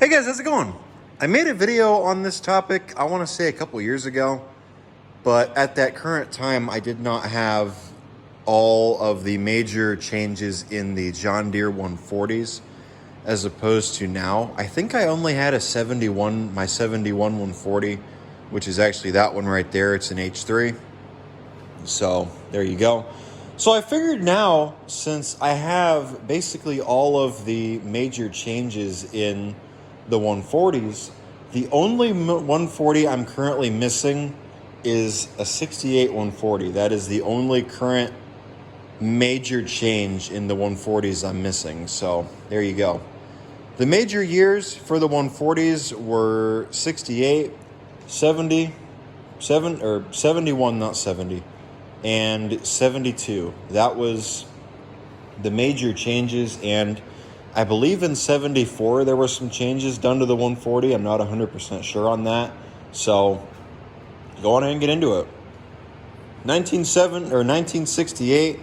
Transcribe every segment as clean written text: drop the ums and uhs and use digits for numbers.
Hey guys, how's it going? I made a video on this topic, I want to say a couple years ago, but at that current time, I did not have all of the major changes in the John Deere 140s as opposed to now. I think I only had my 71 140, which is actually that one right there. It's an H3. So there you go. So I figured now, since I have basically all of the major changes in the 140s, the only 140 I'm currently missing is a 68 140. That is the only current major change in the 140s I'm missing. So there you go. The major years for the 140s were 68, 70, 71, not 70, and 72. That was the major changes, and I believe in 74 there were some changes done to the 140. I'm not 100% sure on that. So go on ahead and get into it. 1968,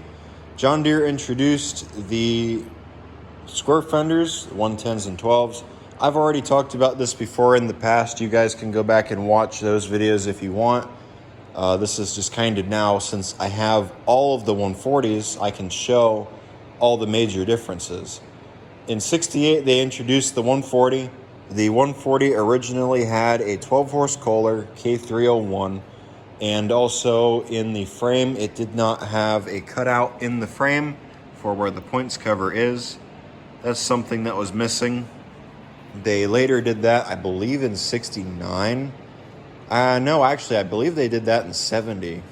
John Deere introduced the square fenders, 110s and 12s. I've already talked about this before in the past. You guys can go back and watch those videos if you want. This is just kind of now, since I have all of the 140s, I can show all the major differences. In 68, they introduced the 140. The 140 originally had a 12-horse Kohler K301, and also in the frame, it did not have a cutout in the frame for where the points cover is. That's something that was missing. They later did that, I believe, in 69. No, actually, I believe they did that in 70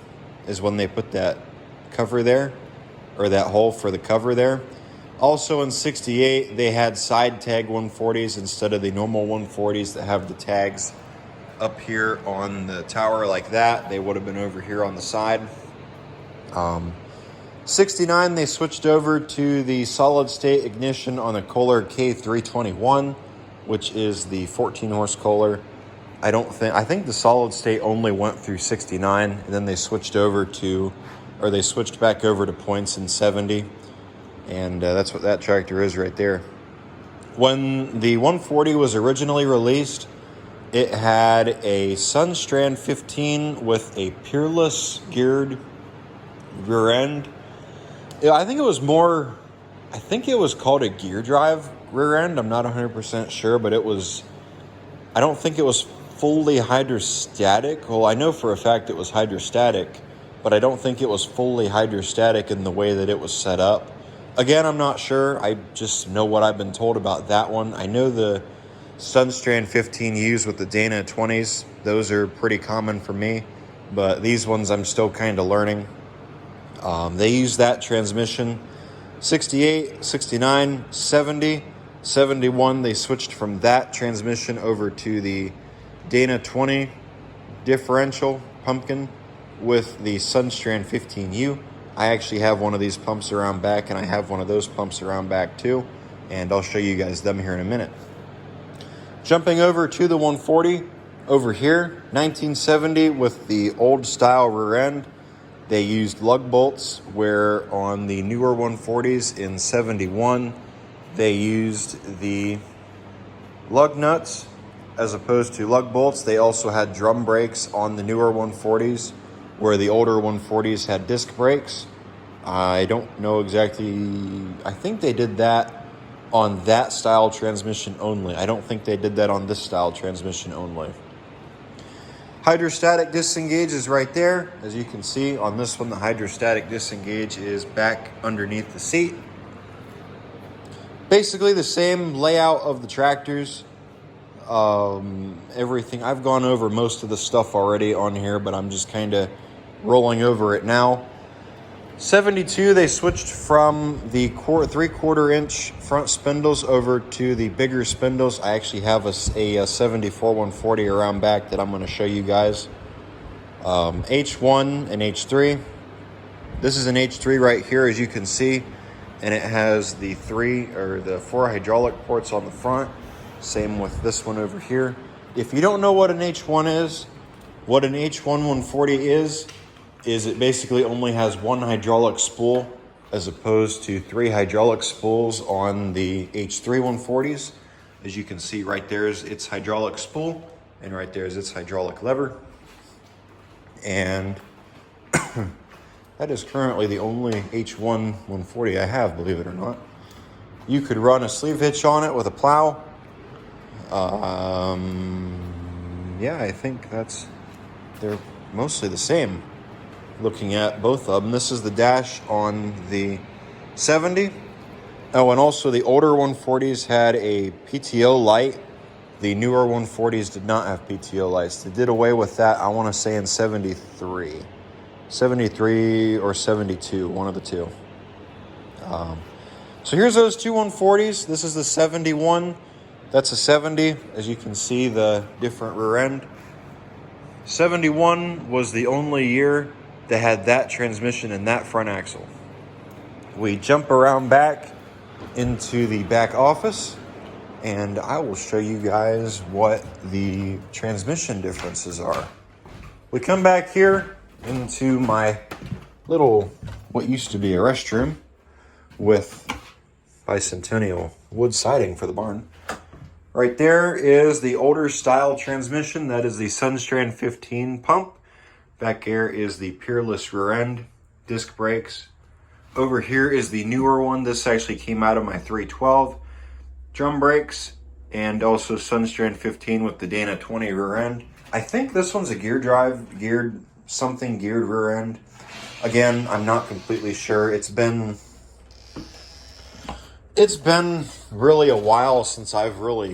is when they put that cover there, or that hole for the cover there. Also in 68, they had side tag 140s instead of the normal 140s that have the tags up here on the tower like that. They would have been over here on the side. 69, they switched over to the solid state ignition on the Kohler K321, which is the 14-horse Kohler. I think the solid state only went through 69, and then they switched back over to points in 70. And that's what that tractor is right there. When the 140 was originally released, it had a Sunstrand 15 with a Peerless geared rear end. I think it was called a gear drive rear end. I'm not 100% sure, but I don't think it was fully hydrostatic. Well, I know for a fact it was hydrostatic, but I don't think it was fully hydrostatic in the way that it was set up. Again, I'm not sure. I just know what I've been told about that one. I know the Sunstrand 15 used with the Dana 20s. Those are pretty common for me, but these ones I'm still kind of learning. They use that transmission. 68, 69, 70, 71, they switched from that transmission over to the Dana 20 differential pumpkin with the Sunstrand 15U. I actually have one of these pumps around back, and I have one of those pumps around back too, and I'll show you guys them here in a minute. Jumping over to the 140, over here, 1970 with the old style rear end. They used lug bolts, where on the newer 140s in 71, they used the lug nuts as opposed to lug bolts. They also had drum brakes on the newer 140s, where the older 140s had disc brakes. I don't know exactly. I think they did that on that style transmission only. I don't think they did that on this style transmission only. Hydrostatic disengage is right there. As you can see on this one, the hydrostatic disengage is back underneath the seat. Basically the same layout of the tractors. Everything, I've gone over most of the stuff already on here, but I'm just kind of rolling over it now. 72, they switched from the 3/4 inch front spindles over to the bigger spindles. I actually have a 74 140 around back that I'm going to show you guys. H1 and H3. This is an H3 right here, as you can see, and it has the 4 hydraulic ports on the front. Same with this one over here. If you don't know what an H1 is, what an H1 140 is it basically only has one hydraulic spool as opposed to 3 hydraulic spools on the H3 140s. As you can see, right there is its hydraulic spool, and right there is its hydraulic lever. And that is currently the only H1 140 I have, believe it or not. You could run a sleeve hitch on it with a plow. Yeah, I think they're mostly the same. Looking at both of them, this is the dash on the 70. Oh, and also the older 140s had a PTO light. The newer 140s did not have PTO lights. They did away with that, I want to say in 73 or 72, one of the two. So here's those two 140s. This is the 71. That's a 70. As you can see, the different rear end. 71 was the only year that had that transmission and that front axle. We jump around back into the back office, and I will show you guys what the transmission differences are. We come back here into my little, what used to be a restroom with bicentennial wood siding for the barn. Right there is the older style transmission. That is the Sunstrand 15 pump. Back here is the Peerless rear end, disc brakes. Over here is the newer one. This actually came out of my 312. Drum brakes, and also Sunstrand 15 with the Dana 20 rear end. I think this one's a geared rear end. Again, I'm not completely sure. It's been really a while since I've really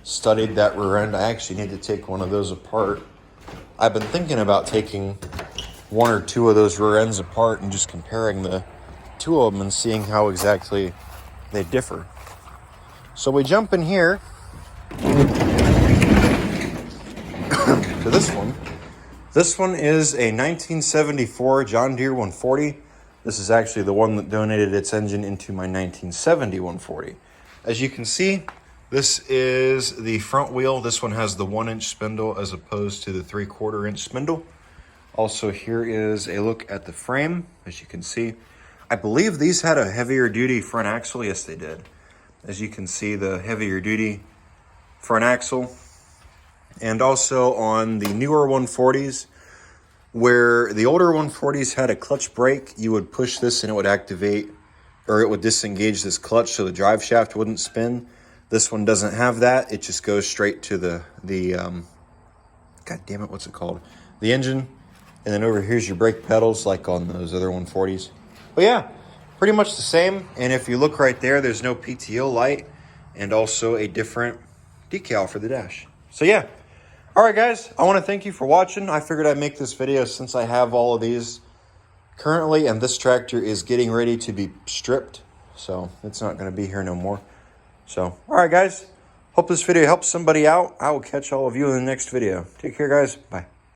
studied that rear end. I actually need to take one of those apart. I've been thinking about taking one or two of those rear ends apart and just comparing the two of them and seeing how exactly they differ. So we jump in here to this one. This one is a 1974 John Deere 140. This is actually the one that donated its engine into my 1970 140. As you can see, this is the front wheel. This one has the 1-inch spindle as opposed to the 3/4-inch spindle. Also, here is a look at the frame. As you can see, I believe these had a heavier duty front axle. Yes, they did. As you can see, the heavier duty front axle. And also on the newer 140s, where the older 140s had a clutch brake, you would push this and it would activate, or it would disengage this clutch so the drive shaft wouldn't spin. This one doesn't have that. It just goes straight to the God damn it, what's it called? The engine. And then over here's your brake pedals like on those other 140s. But yeah, pretty much the same. And if you look right there, there's no PTO light and also a different decal for the dash. So yeah. All right, guys, I want to thank you for watching. I figured I'd make this video since I have all of these currently, and this tractor is getting ready to be stripped, so it's not going to be here no more. So, all right, guys, hope this video helps somebody out. I will catch all of you in the next video. Take care, guys. Bye.